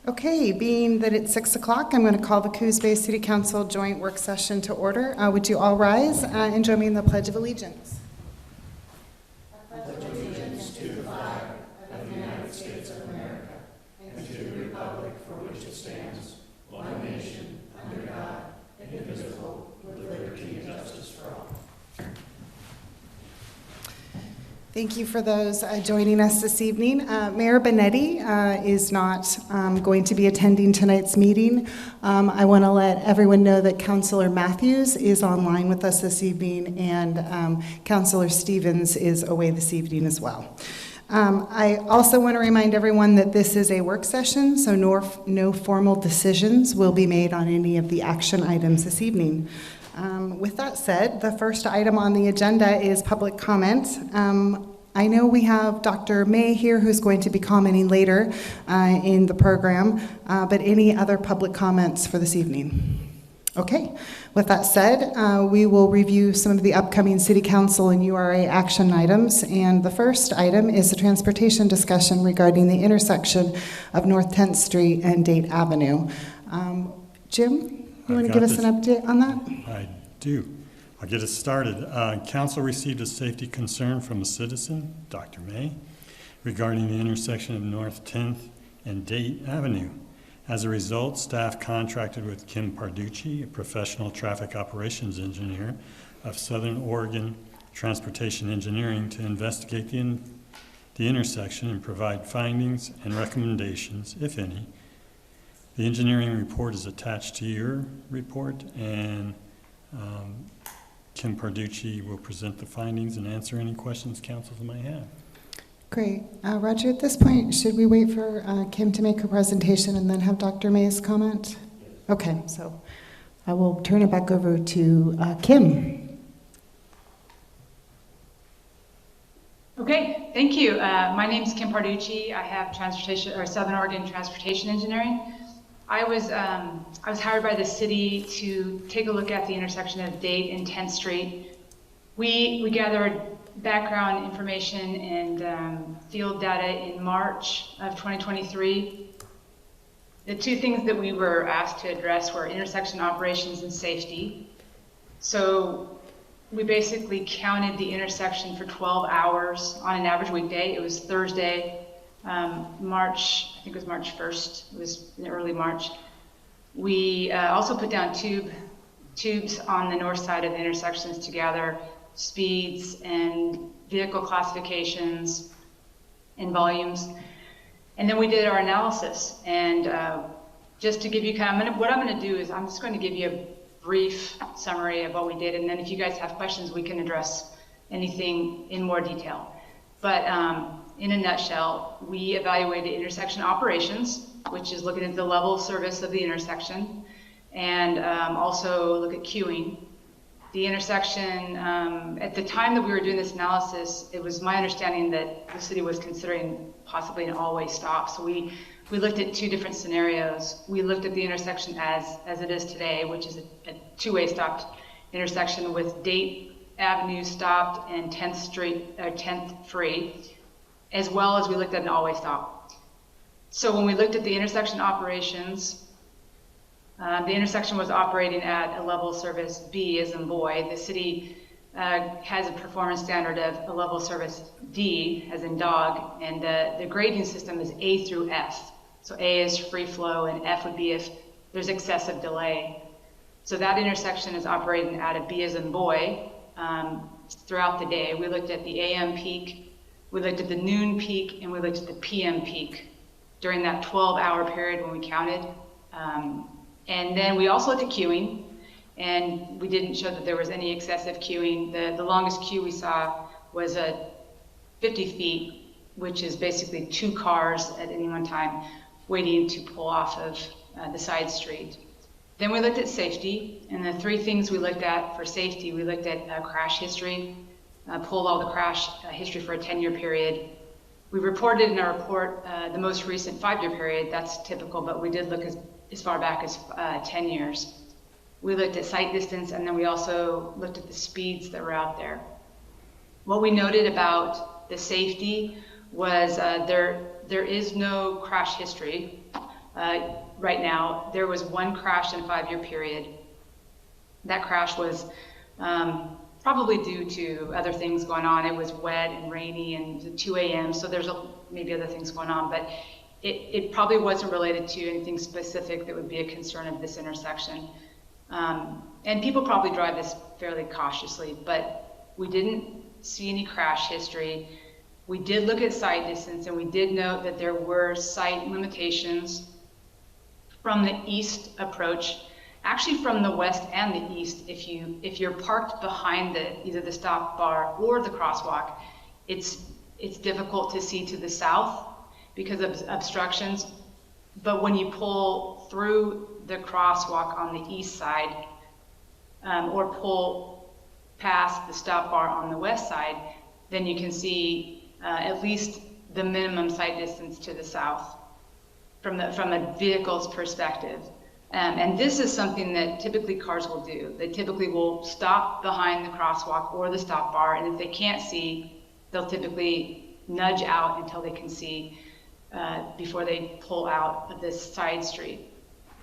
Okay, being that it's 6 o'clock, I'm going to call the Coos Bay City Council joint work session to order. Would you all rise and join me in the Pledge of Allegiance? I pledge allegiance to the flag of the United States of America and to the republic for which it stands, one nation, under God, indivisible, with liberty and justice for all. Thank you for those joining us this evening. Mayor Benetti is not going to be attending tonight's meeting. I want to let everyone know that Councilor Matthews is online with us this evening, and Councilor Stevens is away this evening as well. I also want to remind everyone that this is a work session, so no formal decisions will be made on any of the action items this evening. With that said, the first item on the agenda is public comment. I know we have Dr. May here who's going to be commenting later in the program, but any other public comments for this evening? Okay, with that said, we will review some of the upcoming City Council and URA action items, and the first item is a transportation discussion regarding the intersection of North 10th Street and Date Avenue. Jim? You want to give us an update on that? I do. I'll get us started. Council received a safety concern from a citizen, Dr. May, regarding the intersection of North 10th and Date Avenue. As a result, staff contracted with Kim Parducci, a professional traffic operations engineer of Southern Oregon Transportation Engineering, to investigate the intersection and provide findings and recommendations, if any. The engineering report is attached to your report, and Kim Parducci will present the findings and answer any questions councils might have. Great. Roger, at this point, should we wait for Kim to make her presentation and then have Dr. May's comment? Yes. Okay, so I will turn it back over to Kim. Okay, thank you. My name is Kim Parducci. I have Southern Oregon Transportation Engineering. I was hired by the city to take a look at the intersection of Date and 10th Street. We gathered background information and field data in March of 2023. The two things that we were asked to address were intersection operations and safety. So we basically counted the intersection for 12 hours on an average weekday. It was Thursday, March 1st, it was in early March. We also put down tubes on the north side of the intersections to gather speeds and vehicle classifications and volumes. And then we did our analysis. And just to give you what I'm going to do is I'm just going to give you a brief summary of what we did. And then if you guys have questions, we can address anything in more detail. But in a nutshell, we evaluated intersection operations, which is looking at the level of service of the intersection, and also look at queuing. The intersection, at the time that we were doing this analysis, it was my understanding that the city was considering possibly an all-way stop. So we looked at two different scenarios. We looked at the intersection as it is today, which is a two-way stopped intersection with Date Avenue stopped and 10th Street, 10th free, as well as we looked at an all-way stop. So when we looked at the intersection operations, the intersection was operating at a level of service B as in boy. The city has a performance standard of a level of service D as in dog, and the grading system is A through F. So A is free flow and F would be if there's excessive delay. So that intersection is operating at a B as in boy throughout the day. We looked at the AM peak, we looked at the noon peak, and we looked at the PM peak during that 12-hour period when we counted. And then we also looked at queuing, and we didn't show that there was any excessive queuing. The longest queue we saw was 50 feet, which is basically 2 cars at any one time waiting to pull off of the side street. Then we looked at safety, and the 3 things we looked at for safety, we looked at crash history, pulled all the crash history for a 10-year period. We reported in our report the most recent 5-year period. That's typical, but we did look as far back as 10 years. We looked at sight distance, and then we also looked at the speeds that were out there. What we noted about the safety was there is no crash history. right now. There was one crash in a 5-year period. That crash was probably due to other things going on. It was wet and rainy and it was 2 a.m., so there's maybe other things going on, but it probably wasn't related to anything specific that would be a concern of this intersection. And people probably drive this fairly cautiously, but we didn't see any crash history. We did look at sight distance, and we did note that there were sight limitations from the east approach, actually from the west and the east. If you're parked behind either the stop bar or the crosswalk, it's difficult to see to the south because of obstructions. But when you pull through the crosswalk on the east side, or pull past the stop bar on the west side, then you can see at least the minimum sight distance to the south from a vehicle's perspective. And this is something that typically cars will do. They typically will stop behind the crosswalk or the stop bar, and if they can't see, they'll typically nudge out until they can see before they pull out of this side street.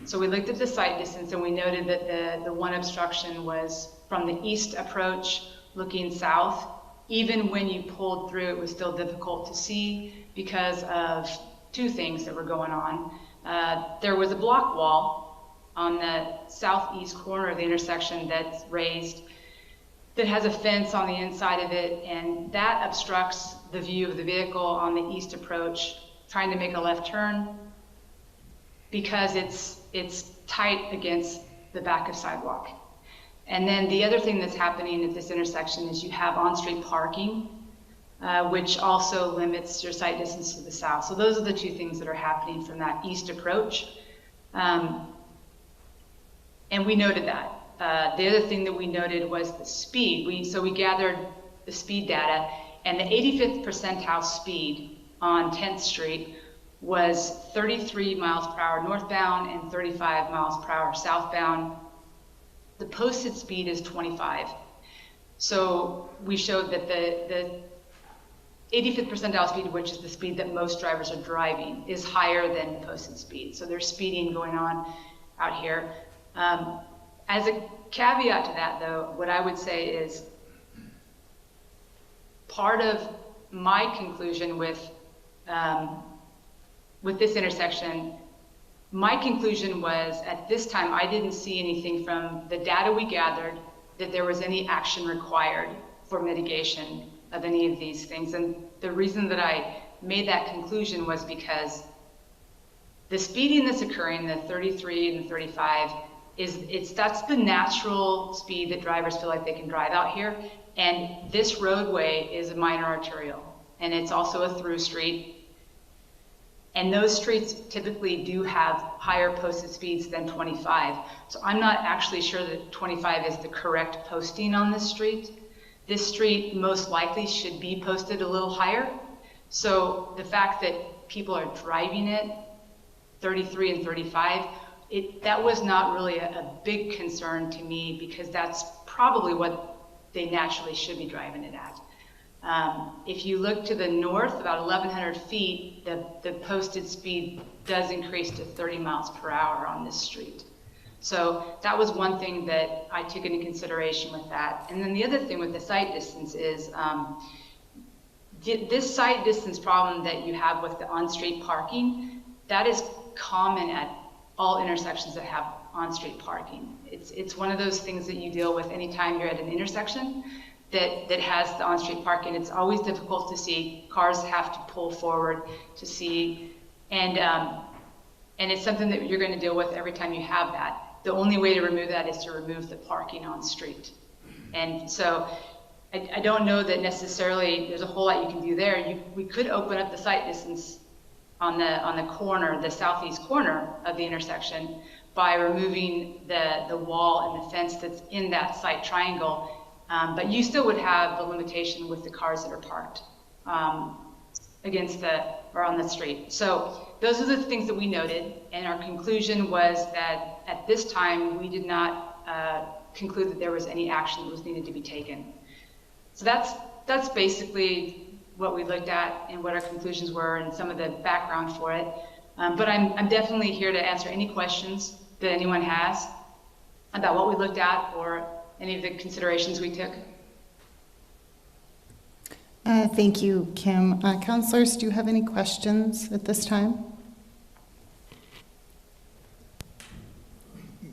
So we looked at the sight distance, and we noted that the one obstruction was from the east approach looking south. Even when you pulled through, it was still difficult to see because of two things that were going on. There was a block wall on the southeast corner of the intersection that's raised, that has a fence on the inside of it, and that obstructs the view of the vehicle on the east approach trying to make a left turn because it's tight against the back of sidewalk. And then the other thing that's happening at this intersection is you have on-street parking, which also limits your sight distance to the south. So those are the two things that are happening from that east approach. And we noted that. The other thing that we noted was the speed. So we gathered the speed data, and the 85th percentile speed on 10th Street was 33 miles per hour northbound and 35 miles per hour southbound. The posted speed is 25. So we showed that the 85th percentile speed, which is the speed that most drivers are driving, is higher than the posted speed. So there's speeding going on out here. As a caveat to that, though, what I would say is part of my conclusion with this intersection, my conclusion was at this time I didn't see anything from the data we gathered that there was any action required for mitigation of any of these things. And the reason that I made that conclusion was because the speeding that's occurring, the 33 and the 35, that's the natural speed that drivers feel like they can drive out here. And this roadway is a minor arterial, and it's also a through street. And those streets typically do have higher posted speeds than 25. So I'm not actually sure that 25 is the correct posting on this street. This street most likely should be posted a little higher. So the fact that people are driving it 33 and 35, that was not really a big concern to me because that's probably what they naturally should be driving it at. If you look to the north, about 1,100 feet, the posted speed does increase to 30 miles per hour on this street. So that was one thing that I took into consideration with that. And then the other thing with the sight distance is this sight distance problem that you have with the on-street parking, that is common at all intersections that have on-street parking. It's one of those things that you deal with anytime you're at an intersection that has the on-street parking. It's always difficult to see. Cars have to pull forward to see, and it's something that you're going to deal with every time you have that. The only way to remove that is to remove the parking on street. And so I don't know that necessarily there's a whole lot you can do there. We could open up the sight distance on the corner, the southeast corner of the intersection, by removing the wall and the fence that's in that sight triangle. But you still would have the limitation with the cars that are parked on the street. So those are the things that we noted, and our conclusion was that at this time we did not conclude that there was any action that was needed to be taken. So that's basically what we looked at and what our conclusions were and some of the background for it. But I'm definitely here to answer any questions that anyone has about what we looked at or any of the considerations we took. Thank you, Kim. Councilors, do you have any questions at this time?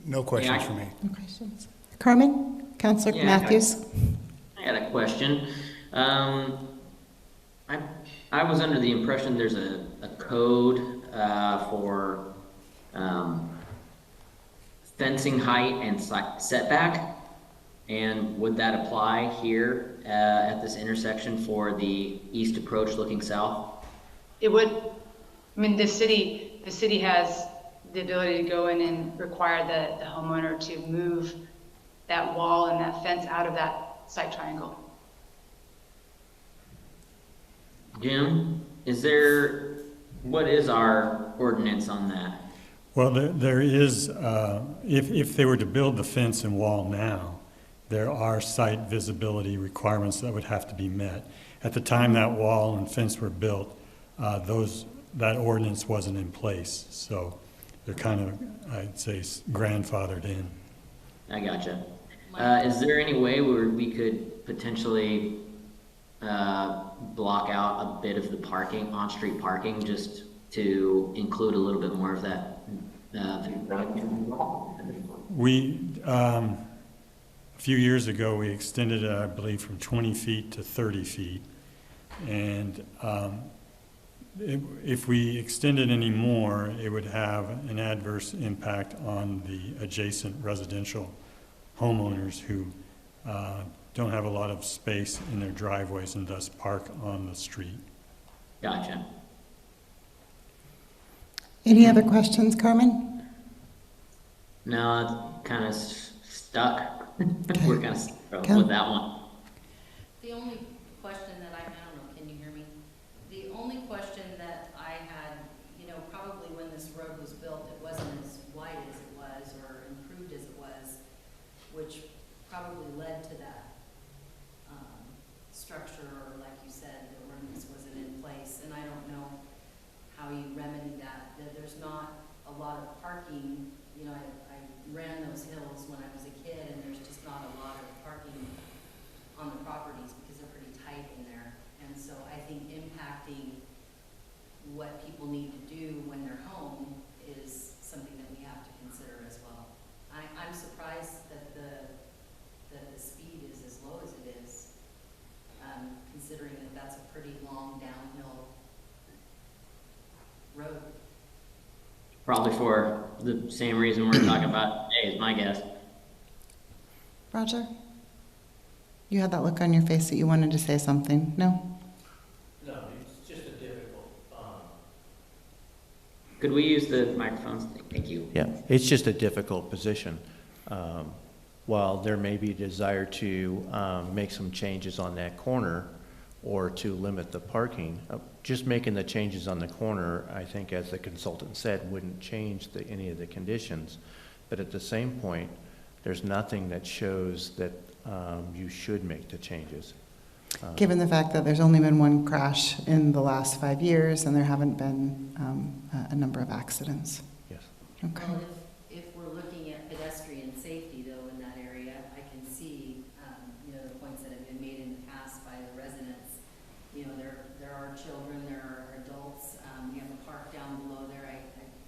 No questions for me. No questions. Carmen? Councilor Yeah, Matthews? I got a question. I was under the impression there's a code for fencing height and setback, and would that apply here at this intersection for the east approach looking south? It would, I mean, the city has the ability to go in and require the homeowner to move that wall and that fence out of that site triangle. Jim, what is our ordinance on that? Well, there is, if they were to build the fence and wall now, there are site visibility requirements that would have to be met. At the time that wall and fence were built, that ordinance wasn't in place, so they're kind of, I'd say, grandfathered in. I gotcha. Is there any way where we could potentially block out a bit of the parking, on-street parking, just to include a little bit more of that? We, a few years ago, we extended it, I believe, from 20 feet to 30 feet. And if we extended any more, it would have an adverse impact on the adjacent residential homeowners who don't have a lot of space in their driveways and thus park on the street. Gotcha. Any other questions, Carmen? No, it's kind of stuck. We're kind of stuck Come. with that one. The only question that I don't know, can you hear me? The only question that I had, probably when this road was built, it wasn't as wide as it was or improved as it was, which probably led to that structure, or like you said, the ordinance wasn't in place, and I don't know how you remedy that. There's not a lot of parking. I ran those hills when I was a kid, and there's just not a lot of parking on the properties because they're pretty tight in there. And so I think impacting what people need to do when they're home is something that we have to consider as well. I'm surprised that the speed is as low as it is, considering that that's a pretty long downhill road. Probably for the same reason we're talking about today, is my guess. Roger? You had that look on your face that you wanted to say something. No? No, it's just a difficult, Could we use the microphones? Thank you. yeah, it's just a difficult position. While there may be a desire to make some changes on that corner or to limit the parking, just making the changes on the corner, I think, as the consultant said, wouldn't change any of the conditions. But at the same point, there's nothing that shows that you should make the changes. Given the fact that there's only been one crash in the last 5 years and there haven't been a number of accidents. Yes. Okay. Well, if we're looking at pedestrian safety though in that area, I can see, the points that have been made in the past by the residents. There are children, there are adults, we have a park down below there,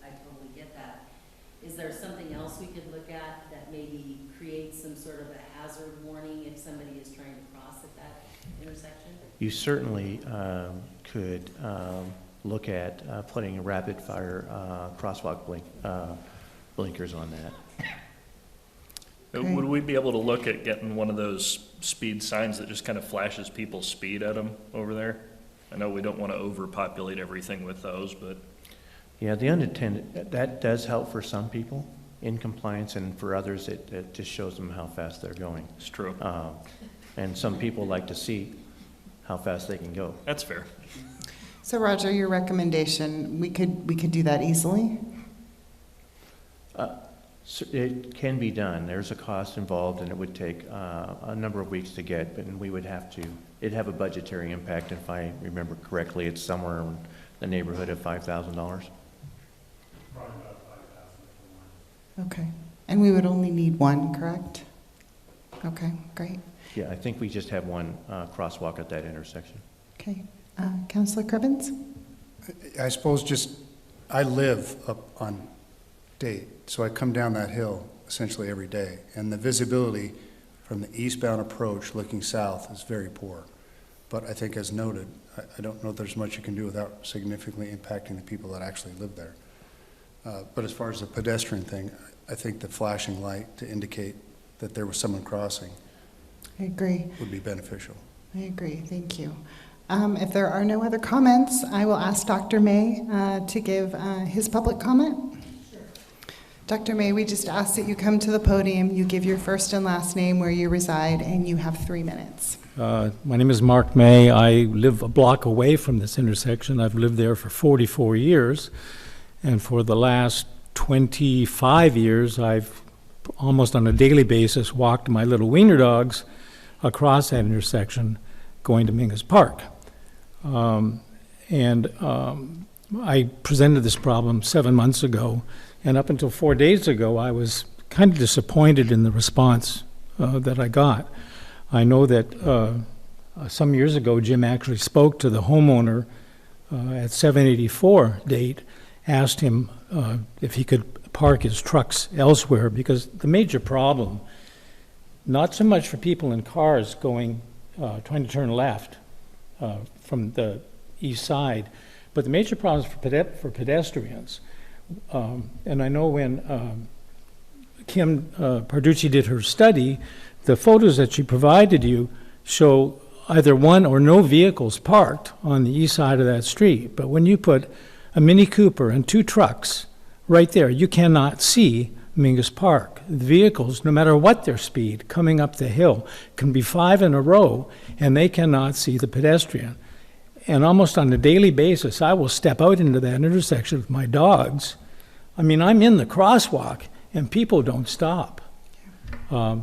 I totally get that. Is there something else we could look at that maybe creates some sort of a hazard warning if somebody is trying to cross at that intersection? You certainly could look at putting a rapid fire crosswalk blinkers on that. Okay. Would we be able to look at getting one of those speed signs that just kind of flashes people's speed at them over there? I know we don't want to overpopulate everything with those, but Yeah, the unintended, that does help for some people in compliance, and for others, it just shows them how fast they're going. it's true. And some people like to see how fast they can go. That's fair. So Roger, your recommendation, we could do that easily? So it can be done. There's a cost involved, and it would take a number of weeks to get, but we would have to, it'd have a budgetary impact. If I remember correctly, it's somewhere in the neighborhood of $5,000. Probably about 5,000 for one. Okay. And we would only need one, correct? Okay, great. Yeah, I think we just have one crosswalk at that intersection. Okay. Councillor Cribbins? I suppose just, I live up on Date, so I come down that hill essentially every day, and the visibility from the eastbound approach looking south is very poor. But I think as noted, I don't know if there's much you can do without significantly impacting the people that actually live there. But as far as the pedestrian thing, I think the flashing light to indicate that there was someone crossing I agree. would be beneficial. I agree. Thank you. If there are no other comments, I will ask Dr. May to give his public comment. Dr. May, we just ask that you come to the podium, you give your first and last name, where you reside, and you have 3 minutes. My name is Mark May. I live a block away from this intersection. I've lived there for 44 years, and for the last 25 years, I've almost on a daily basis walked my little wiener dogs across that intersection going to Mingus Park. I presented this problem 7 months ago, and up until 4 days ago, I was kind of disappointed in the response that I got. I know that some years ago, Jim actually spoke to the homeowner at 784 Date, asked him if he could park his trucks elsewhere, because the major problem, not so much for people in cars going, trying to turn left from the east side, but the major problem is for pedestrians. And I know when Kim Parducci did her study, the photos that she provided you show either one or no vehicles parked on the east side of that street. But when you put a Mini Cooper and 2 trucks right there, you cannot see Mingus Park. The vehicles, no matter what their speed, coming up the hill, can be 5 in a row, and they cannot see the pedestrian. And almost on a daily basis, I will step out into that intersection with my dogs. I mean, I'm in the crosswalk, and people don't stop. I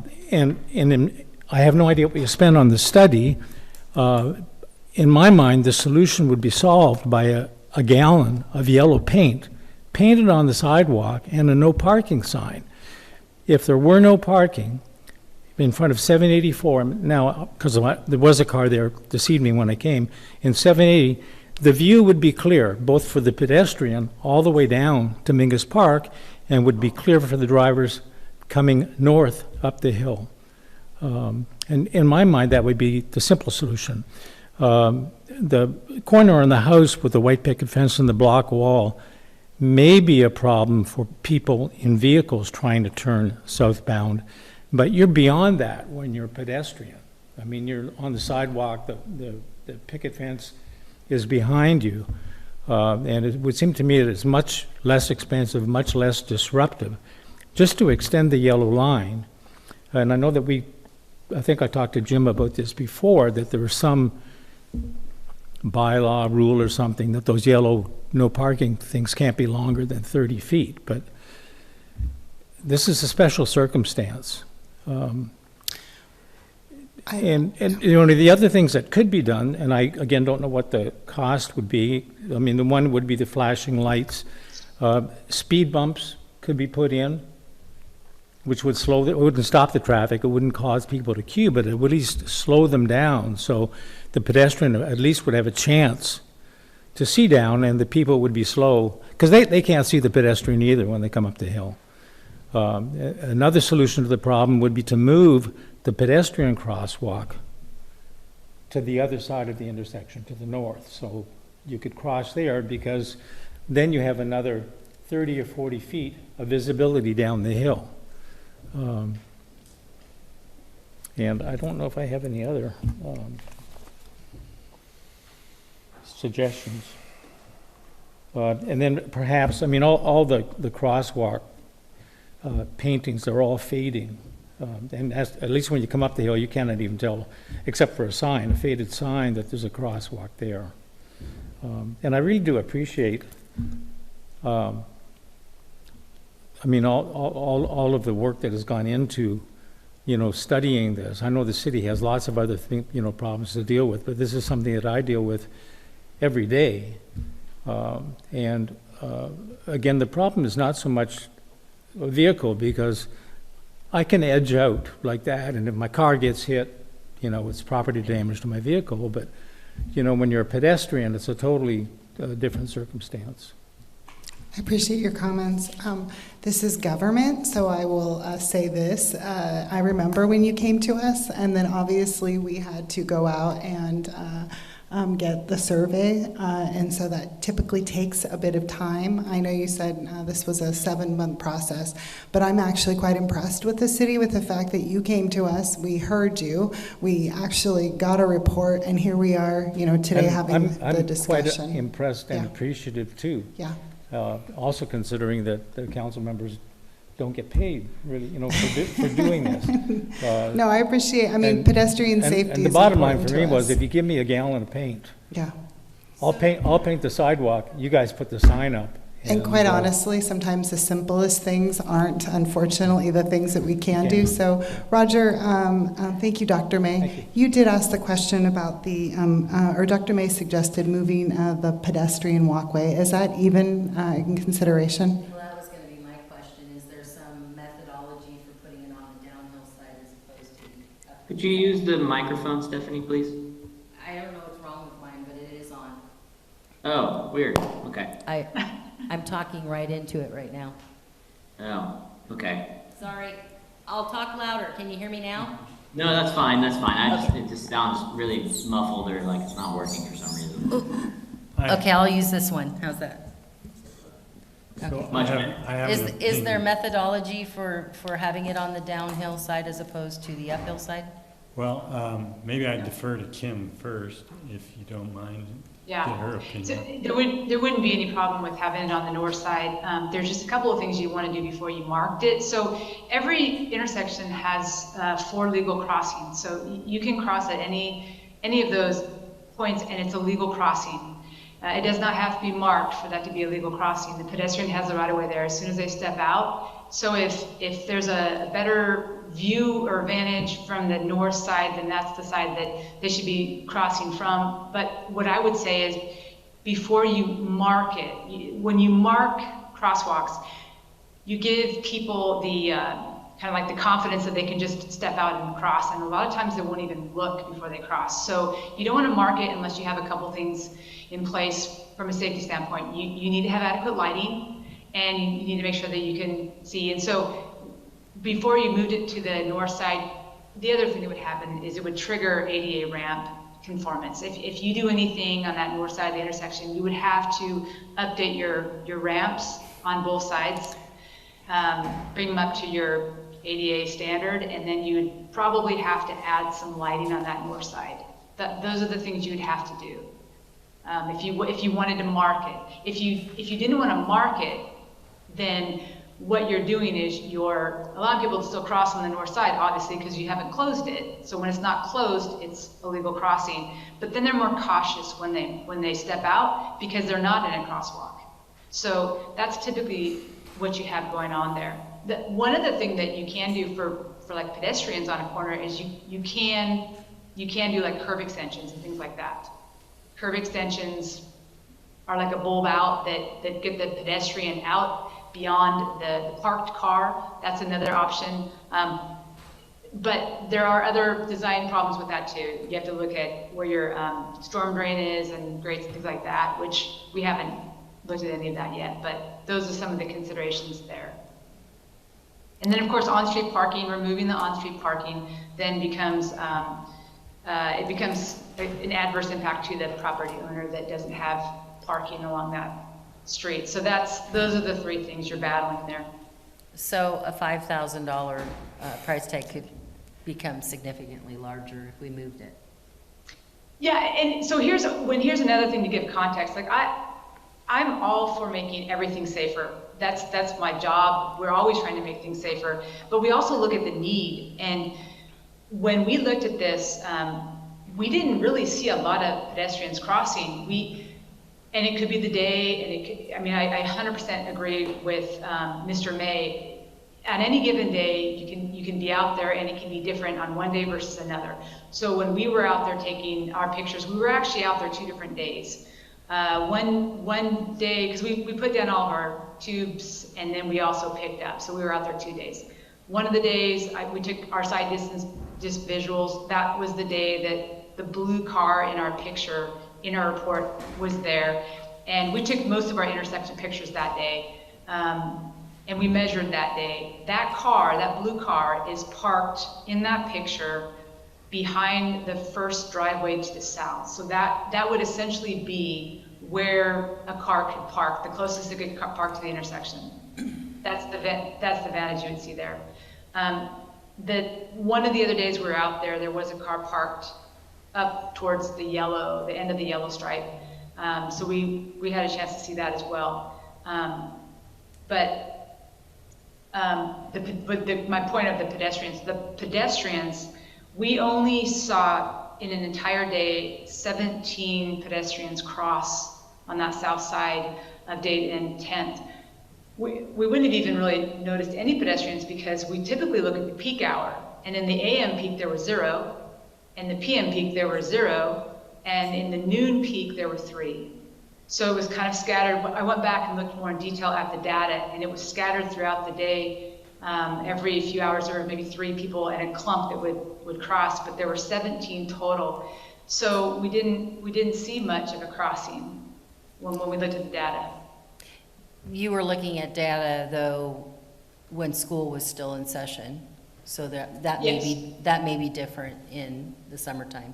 have no idea what you spent on the study. In my mind, the solution would be solved by a gallon of yellow paint painted on the sidewalk and a no parking sign. If there were no parking in front of 784, now, because there was a car there this evening when I came, in 780, the view would be clear, both for the pedestrian all the way down to Mingus Park, and would be clear for the drivers coming north up the hill. And in my mind, that would be the simple solution. The corner on the house with the white picket fence and the block wall may be a problem for people in vehicles trying to turn southbound, but you're beyond that when you're a pedestrian. I mean, you're on the sidewalk, the picket fence is behind you, and it would seem to me that it's much less expensive, much less disruptive, just to extend the yellow line. And I know that I think I talked to Jim about this before, that there was some bylaw rule or something that those yellow no parking things can't be longer than 30 feet, but this is a special circumstance. And you know, the other things that could be done, and I again don't know what the cost would be. I mean, the one would be the flashing lights. Speed bumps could be put in, which would it wouldn't stop the traffic, it wouldn't cause people to queue, but it would at least slow them down, so the pedestrian at least would have a chance to see down, and the people would be slow, because they can't see the pedestrian either when they come up the hill. Another solution to the problem would be to move the pedestrian crosswalk to the other side of the intersection, to the north, so you could cross there, because then you have another 30 or 40 feet of visibility down the hill. And I don't know if I have any other suggestions. And then perhaps, I mean, all the crosswalk paintings, they're all fading. And at least when you come up the hill, you cannot even tell, except for a sign, a faded sign, that there's a crosswalk there. And I really do appreciate I mean, all of the work that has gone into, you know, studying this. I know the city has lots of other problems to deal with, but this is something that I deal with every day. And again, the problem is not so much a vehicle, because I can edge out like that, and if my car gets hit, it's property damage to my vehicle. But, when you're a pedestrian, it's a totally different circumstance. I appreciate your comments. This is government, so I will say this. I remember when you came to us, and then obviously we had to go out and get the survey, and so that typically takes a bit of time. I know you said this was a 7-month process, but I'm actually quite impressed with the city, with the fact that you came to us, we heard you, we actually got a report, and here we are, today And having the I'm discussion. quite impressed and Yeah. appreciative too. Yeah. Also considering that the council members don't get paid, really, for doing this. No, I appreciate, and- pedestrian safety And the is bottom line important for me to was, us. if you give me a gallon of paint, Yeah. I'll paint the sidewalk, you guys put the sign up. And quite honestly, sometimes the simplest things aren't, unfortunately, the things that we can do. So, Roger, thank you, Dr. May. Thank you. You did ask the question about or Dr. May suggested moving the pedestrian walkway. Is that even in consideration? Well, that was gonna be my question. Is there some methodology for putting it on the downhill side as opposed to the up? Could you use the microphone, Stephanie, please? I don't know what's wrong with mine, but it is on. Oh, weird. Okay. I'm talking right into it right now. Oh, okay. Sorry. I'll talk louder. Can you hear me now? No, that's fine. That's fine. Okay. It just sounds really muffled, or like it's not working for some reason. Okay, I'll use this one. How's that? So Much I have an Is there opinion. methodology for having it on the downhill side as opposed to the uphill side? Well, maybe I'd defer to Kim first, if you don't mind. Yeah. Get her So opinion. there wouldn't be any problem with having it on the north side. There's just a couple of things you want to do before you marked it. So every intersection has 4 legal crossings. So you can cross at any of those points, and it's a legal crossing. It does not have to be marked for that to be a legal crossing. The pedestrian has the right of way there as soon as they step out. So if there's a better view or vantage from the north side, then that's the side that they should be crossing from. But what I would say is, before you mark it, when you mark crosswalks, you give people the kind of like the confidence that they can just step out and cross. And a lot of times they won't even look before they cross. So you don't want to mark it unless you have a couple things in place from a safety standpoint. You need to have adequate lighting, and you need to make sure that you can see. And so before you moved it to the north side, the other thing that would happen is it would trigger ADA ramp conformance. If you do anything on that north side of the intersection, you would have to update your ramps on both sides, bring them up to your ADA standard, and then you would probably have to add some lighting on that north side. Those are the things you would have to do if you wanted to mark it. If you didn't want to mark it, then what you're doing is you're allowing people to still cross on the north side, obviously, because you haven't closed it. So when it's not closed, it's a legal crossing. But then they're more cautious when they step out, because they're not in a crosswalk. So that's typically what you have going on there. One other thing that you can do for like pedestrians on a corner is you can do like curb extensions and things like that. Curb extensions are like a bulb out that get the pedestrian out beyond the parked car. That's another option. But there are other design problems with that too. You have to look at where your storm drain is and grates and things like that, which we haven't looked at any of that yet, but those are some of the considerations there. And then of course, on-street parking, removing the on-street parking then becomes, it becomes an adverse impact to the property owner that doesn't have parking along that street. So those are the 3 things you're battling there. So a $5,000 price tag could become significantly larger if we moved it. Yeah, and so here's another thing to give context. Like I'm all for making everything safer. That's my job. We're always trying to make things safer, but we also look at the need. And when we looked at this, we didn't really see a lot of pedestrians crossing. And it could be the day, and I 100% agree with Mr. May. At any given day, you can be out there, and it can be different on one day versus another. So when we were out there taking our pictures, we were actually out there 2 different days. One day, because we put down all of our tubes and then we also picked up, so we were out there 2 days. One of the days we took our side distance just visuals. That was the day that the blue car in our picture in our report was there, and we took most of our intersection pictures that day, and we measured that day. That car, that blue car, is parked in that picture behind the first driveway to the south. So that would essentially be where a car could park, the closest it could park to the intersection. That's the vantage you would see there. One of the other days we were out there, there was a car parked up towards the end of the yellow stripe. So we had a chance to see that as well. My point of the pedestrians, we only saw in an entire day 17 pedestrians cross on that south side of Date and 10th. We wouldn't have even really noticed any pedestrians because we typically look at the peak hour, and in the AM peak there was 0, in the PM peak there were 0, and in the noon peak there were 3. So it was kind of scattered. I went back and looked more in detail at the data, and it was scattered throughout the day. Every few hours there were maybe 3 people in a clump that would cross, but there were 17 total. So we didn't see much of a crossing when we looked at the data. You were looking at data, though, when school was still in session, so that may be different in the summertime.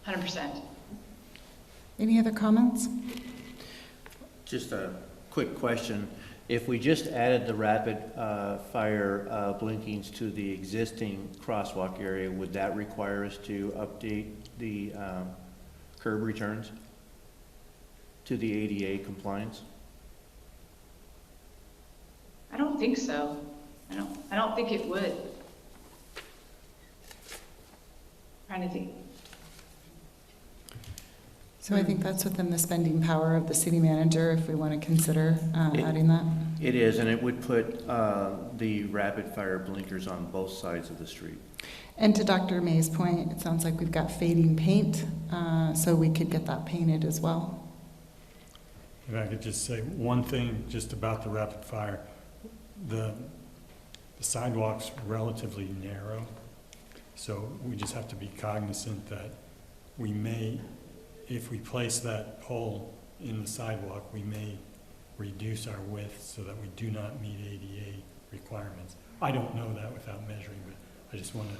100%. Any other comments? Just a quick question. If we just added the rapid fire blinkings to the existing crosswalk area, would that require us to update the curb returns to the ADA compliance? I don't think so. I don't think it would. Trying to think. So I think that's within the spending power of the city manager if we want to consider adding that. It is, and it would put the rapid fire blinkers on both sides of the street. And to Dr. May's point, it sounds like we've got fading paint, so we could get that painted as well. If I could just say one thing just about the rapid fire. The sidewalk's relatively narrow, so we just have to be cognizant that we may, if we place that pole in the sidewalk, we may reduce our width so that we do not meet ADA requirements. I don't know that without measuring, but I just want to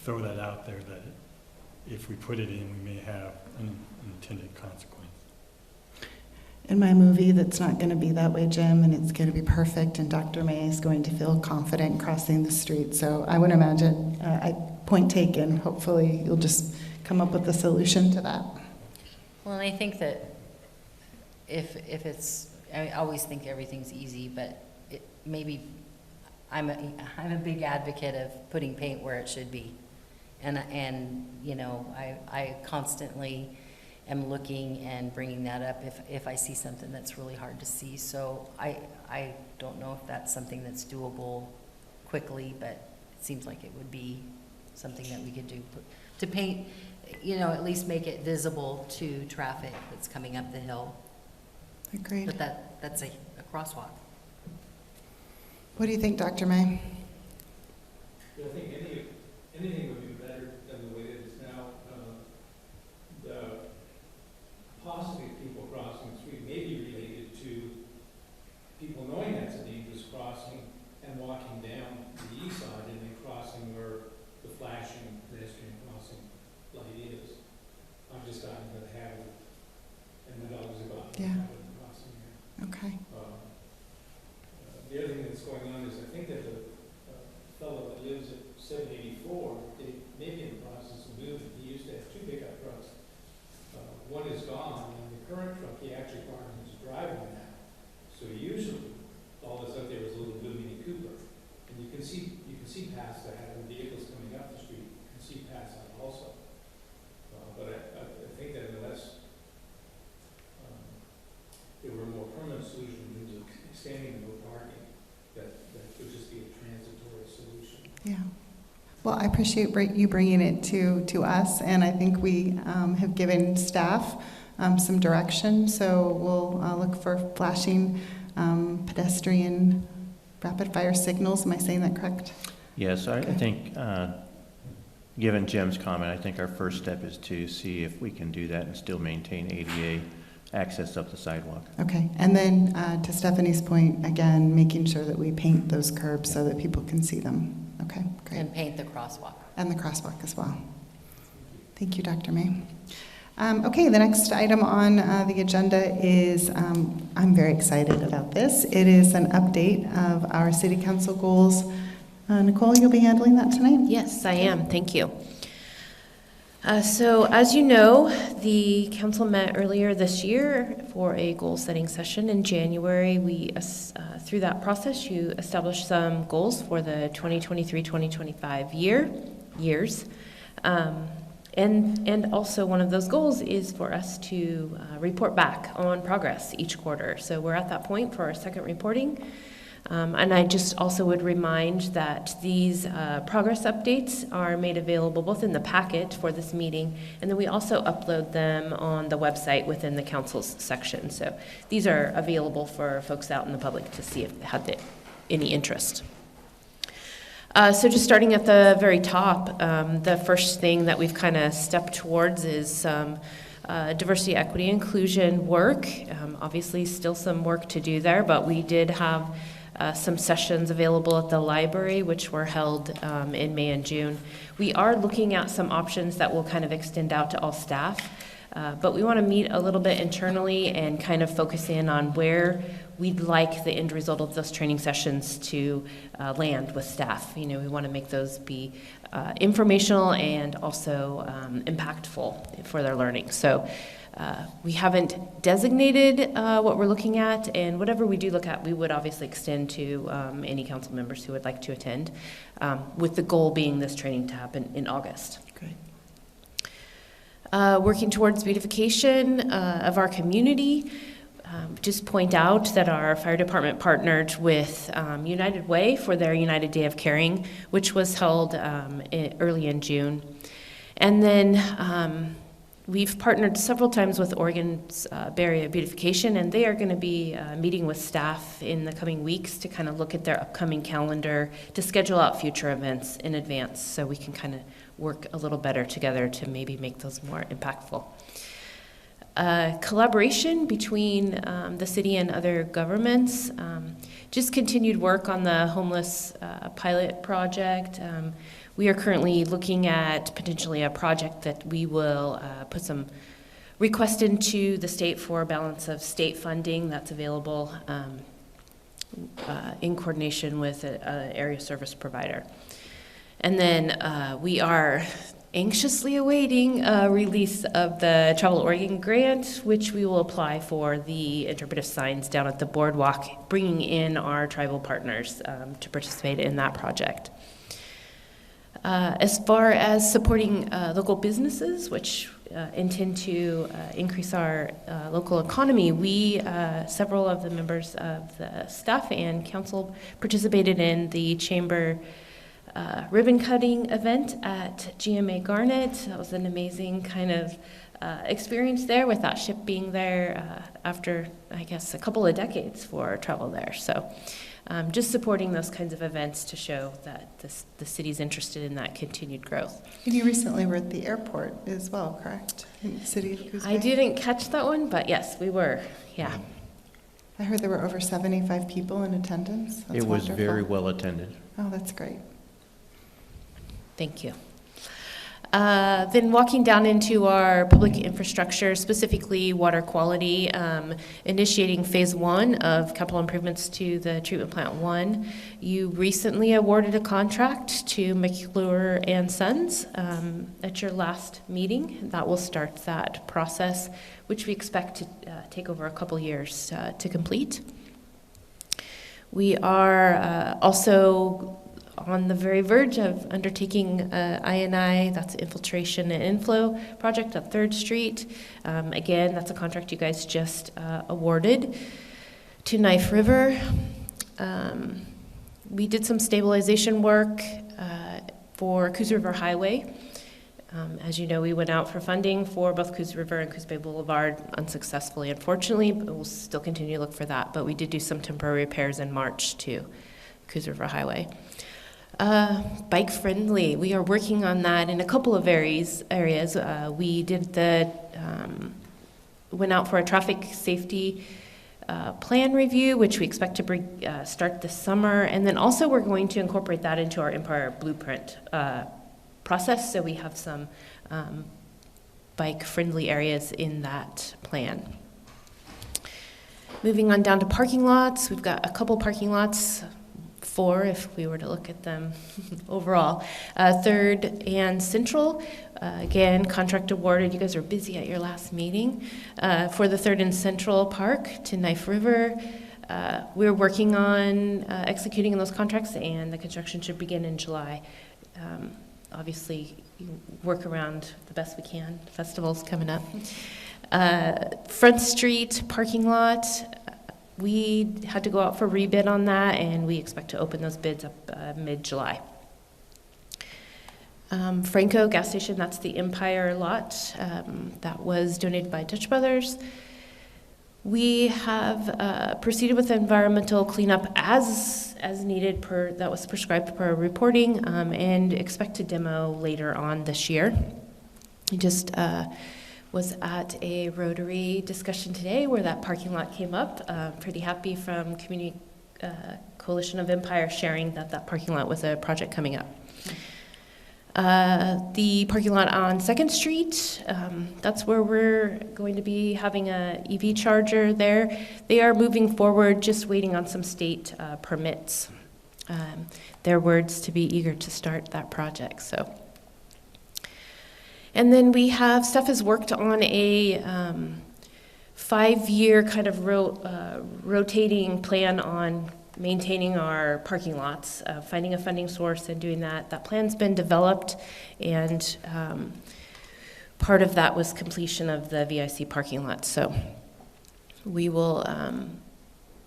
throw that out there that if we put it in, we may have an unintended consequence. In my movie, that's not going to be that way, Jim, and it's going to be perfect, and Dr. May is going to feel confident crossing the street. So I would imagine, point taken, hopefully you'll just come up with a solution to that. Well, and I think that if it's, I always think everything's easy, but maybe I'm a big advocate of putting paint where it should be. And you know, I constantly am looking and bringing that up if I see something that's really hard to see. So I don't know if that's something that's doable quickly, but it seems like it would be something that we could do to paint, you know, at least make it visible to traffic that's coming up the hill. Agreed. But that's a crosswalk. What do you think, Dr. May? I think anything would be better than the way it is now. The paucity of people crossing the street may be related to people knowing that's a dangerous crossing and walking down the east side and then crossing where the flashing pedestrian crossing light is. I've just gotten into the habit, and the dogs have gotten into the habit of crossing here. Okay. The other thing that's going on is I think that the fellow that lives at 784, they may be in the process of moving. He used to have 2 pickup trucks. One is gone, and the current truck he actually parks in his driveway now. So usually, all that's up there is a little blue Mini Cooper, and you can see past that, and vehicles coming up the street, you can see past that also. But I think that unless there were a more permanent solution in terms of extending the no parking, that would just be a transitory solution. Yeah. Well, I appreciate you bringing it to us, and I think we have given staff some direction. So we'll look for flashing pedestrian rapid fire signals. Am I saying that correct? Yes, I think, given Jim's comment, I think our first step is to see if we can do that and still maintain ADA access up the sidewalk. Okay, and then to Stephanie's point, again, making sure that we paint those curbs so that people can see them. Okay, great. And paint the crosswalk. And the crosswalk as well. Thank you, Dr. May. Okay, the next item on the agenda is, I'm very excited about this. It is an update of our City Council goals. Nicole, you'll be handling that tonight? Yes, I am. Thank you. So as you know, the council met earlier this year for a goal-setting session in January. We, through that process, you established some goals for the 2023-2025 years. And also one of those goals is for us to report back on progress each quarter. So we're at that point for our second reporting. And I just also would remind that these progress updates are made available both in the packet for this meeting, and then we also upload them on the website within the council's section. So these are available for folks out in the public to see if they had any interest. So just starting at the very top, the first thing that we've kind of stepped towards is some diversity, equity, inclusion work. Obviously still some work to do there, but we did have some sessions available at the library, which were held in May and June. We are looking at some options that will kind of extend out to all staff, but we want to meet a little bit internally and kind of focus in on where we'd like the end result of those training sessions to land with staff. You know, we want to make those be informational and also impactful for their learning. So we haven't designated what we're looking at, and whatever we do look at, we would obviously extend to any council members who would like to attend, with the goal being this training to happen in August. Great. Working towards beautification of our community. Just point out that our fire department partnered with United Way for their United Day of Caring, which was held early in June. And then we've partnered several times with Oregon's Bay Area Beautification, and they are going to be meeting with staff in the coming weeks to kind of look at their upcoming calendar to schedule out future events in advance so we can kind of work a little better together to maybe make those more impactful. Collaboration between the city and other governments. Just continued work on the homeless pilot project. We are currently looking at potentially a project that we will put some request into the state for a balance of state funding that's available in coordination with an area service provider. And then we are anxiously awaiting a release of the Travel Oregon grant, which we will apply for the interpretive signs down at the boardwalk, bringing in our tribal partners to participate in that project. As far as supporting local businesses, which intend to increase our local economy, we, several of the members of the staff and council participated in the chamber ribbon cutting event at GMA Garnet. That was an amazing kind of experience there, with that ship being there after, I guess, a couple of decades for travel there. So just supporting those kinds of events to show that the city's interested in that continued growth. And you recently were at the airport as well, correct? In the city of Coos I Bay? didn't catch that one, but yes, we were, yeah. I heard there were over 75 people in attendance. That's It was wonderful. very well attended. Oh, that's great. Thank you. Then walking down into our public infrastructure, specifically water quality, initiating phase 1 of capital improvements to the treatment plant 1. You recently awarded a contract to McClure and Sons at your last meeting. That will start that process, which we expect to take over a couple years to complete. We are also on the very verge of undertaking I&I, that's infiltration and inflow project at 3rd Street. Again, that's a contract you guys just awarded to Knife River. We did some stabilization work for Coos River Highway. As you know, we went out for funding for both Coos River and Coos Bay Boulevard unsuccessfully, unfortunately, but we'll still continue to look for that. But we did do some temporary repairs in March to Coos River Highway. Bike friendly, we are working on that in a couple of areas. We did went out for a traffic safety plan review, which we expect to start this summer. And then also we're going to incorporate that into our Empire Blueprint process, so we have some bike-friendly areas in that plan. Moving on down to parking lots, we've got a couple parking lots, 4 if we were to look at them overall. Third and Central, again, contract awarded. You guys are busy at your last meeting. For the Third and Central Park to Knife River, we're working on executing those contracts, and the construction should begin in July. Obviously, you work around the best we can. Festival's coming up. Front Street parking lot, we had to go out for rebid on that, and we expect to open those bids up mid-July. Franco gas station, that's the Empire lot that was donated by Dutch Brothers. We have proceeded with environmental cleanup as needed that was prescribed per reporting, and expect to demo later on this year. I just was at a Rotary discussion today where that parking lot came up. Pretty happy from Community Coalition of Empire sharing that parking lot was a project coming up. The parking lot on 2nd Street, that's where we're going to be having a EV charger there. They are moving forward, just waiting on some state permits. Their words to be eager to start that project. So, and then we have staff has worked on a 5-year kind of rotating plan on maintaining our parking lots, finding a funding source and doing that. That plan's been developed, and part of that was completion of the VIC parking lot. So we will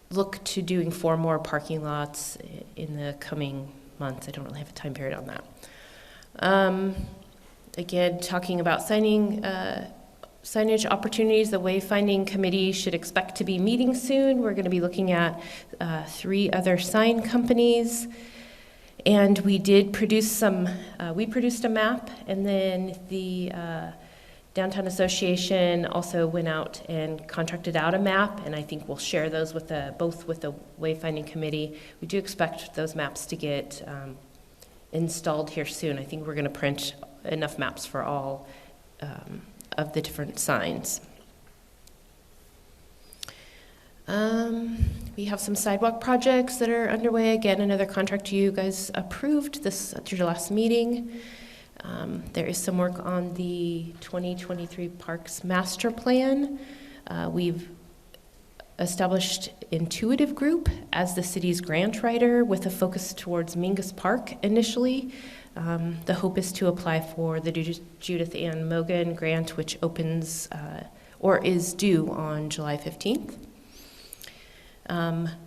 look to doing 4 more parking lots in the coming months. I don't really have a time period on that. Again, talking about signage opportunities, the wayfinding committee should expect to be meeting soon. We're going to be looking at 3 other sign companies, and we did produce we produced a map, and then the Downtown Association also went out and contracted out a map, and I think we'll share those with both with the wayfinding committee. We do expect those maps to get installed here soon. I think we're going to print enough maps for all of the different signs. We have some sidewalk projects that are underway. Again, another contract you guys approved this at your last meeting. There is some work on the 2023 Parks Master Plan. We've established Intuitive Group as the city's grant writer with a focus towards Mingus Park initially. The hope is to apply for the Judith Ann Mogan grant, which opens or is due on July 15th.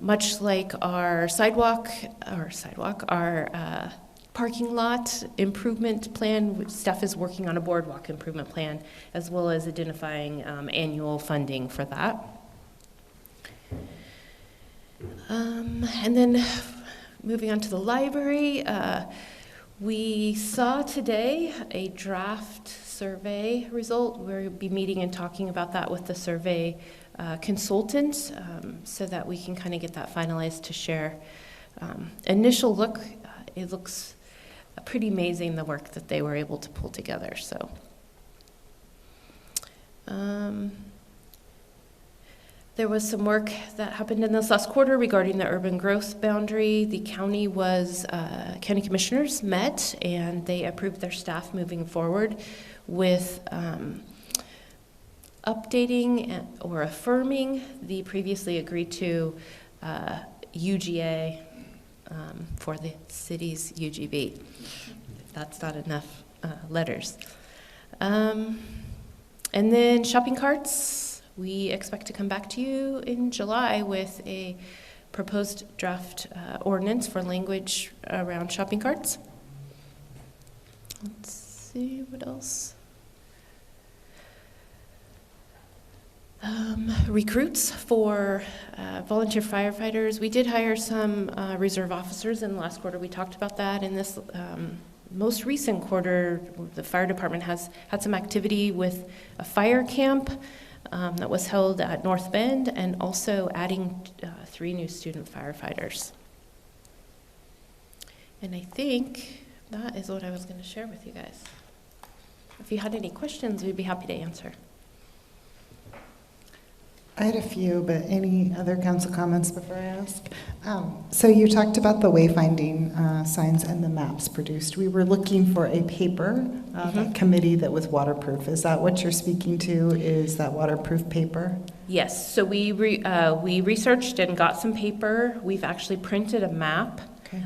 Much like our our parking lot improvement plan, which staff is working on a boardwalk improvement plan, as well as identifying annual funding for that. And then moving on to the library, we saw today a draft survey result. We'll be meeting and talking about that with the survey consultant so that we can kind of get that finalized to share. Initial look, it looks pretty amazing, the work that they were able to pull together. So there was some work that happened in this last quarter regarding the urban growth boundary. The county county commissioners met, and they approved their staff moving forward with updating or affirming the previously agreed to UGA for the city's UGB. That's not enough letters. And then shopping carts. We expect to come back to you in July with a proposed draft ordinance for language around shopping carts. Let's see what else. Recruits for volunteer firefighters. We did hire some reserve officers in the last quarter. We talked about that. In this most recent quarter, the fire department has had some activity with a fire camp that was held at North Bend, and also adding 3 new student firefighters. And I think that is what I was going to share with you guys. If you had any questions, we'd be happy to answer. I had a few, but any other council comments before I ask? So you talked about the wayfinding signs and the maps produced. We were looking for a paper, that committee that was waterproof. Is that what you're speaking to? Is that waterproof paper? Yes, so we researched and got some paper. We've actually printed a map. Okay.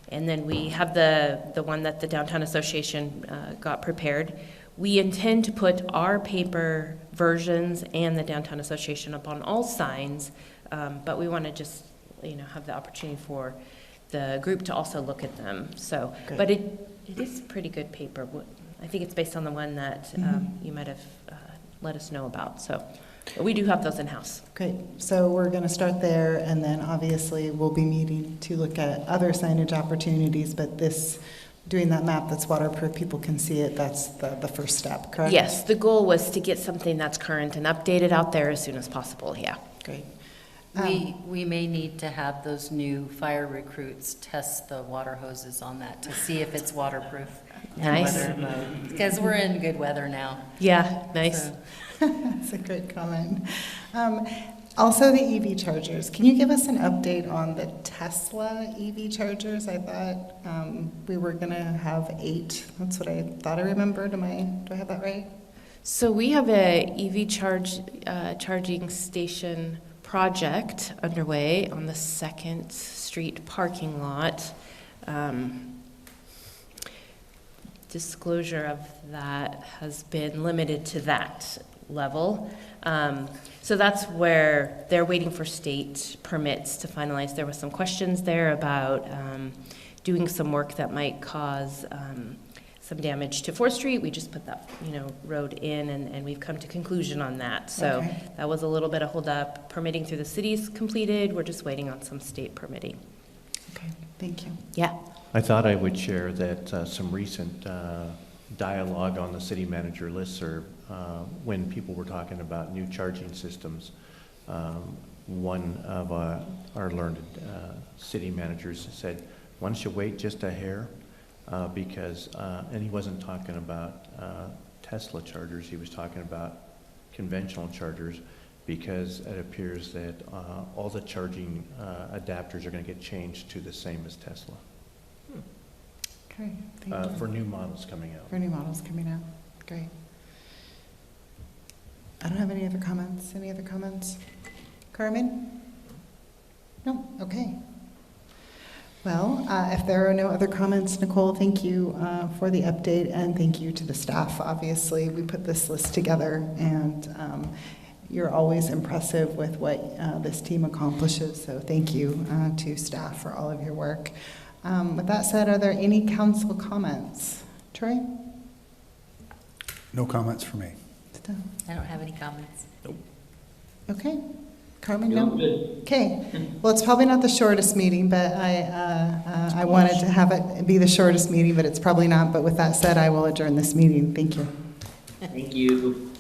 And then we have the one that the Downtown Association got prepared. We intend to put our paper versions and the Downtown Association up on all signs, but we want to just, have the opportunity for the group to also look at them. So, Good. but it is pretty good paper. I think it's based on the one that you might have let us know about. So, but we do have those in-house. Great. So we're going to start there, and then obviously we'll be meeting to look at other signage opportunities, but doing that map that's waterproof, people can see it, that's the first step, correct? Yes, the goal was to get something that's current and updated out there as soon as possible, yeah. Great. We may need to have those new fire recruits test the water hoses on that to see if it's waterproof. Nice. Because we're in good weather now. Yeah, nice. So. That's a great comment. Also, the EV chargers. Can you give us an update on the Tesla EV chargers? I thought we were going to have 8. That's what I thought I remembered. Do I have that right? So we have a EV charging station project underway on the 2nd Street parking lot. Disclosure of that has been limited to that level. So that's where they're waiting for state permits to finalize. There was some questions there about doing some work that might cause some damage to 4th Street. We just put that, road in, and we've come to conclusion on that. So Okay. that was a little bit of hold up. Permitting through the city's completed. We're just waiting on some state permitting. Okay, thank you. Yeah. I thought I would share that some recent dialogue on the city manager listserv, when people were talking about new charging systems, one of our learned city managers said, why don't you wait just a hair? Because, and he wasn't talking about Tesla chargers, he was talking about conventional chargers, because it appears that all the charging adapters are going to get changed to the same as Tesla. Okay, thank you. For new models coming out. For new models coming out. Great. I don't have any other comments. Any other comments? Carmen? No? Okay. Well, if there are no other comments, Nicole, thank you for the update, and thank you to the staff. Obviously, we put this list together, and you're always impressive with what this team accomplishes, so thank you to staff for all of your work. With that said, are there any council comments? Troy? No comments for me. I don't have any comments. Okay. Carmen, no? Okay. Well, it's probably not the shortest meeting, but I wanted to have it be the shortest meeting, but it's probably not. But with that said, I will adjourn this meeting. Thank you. Thank you.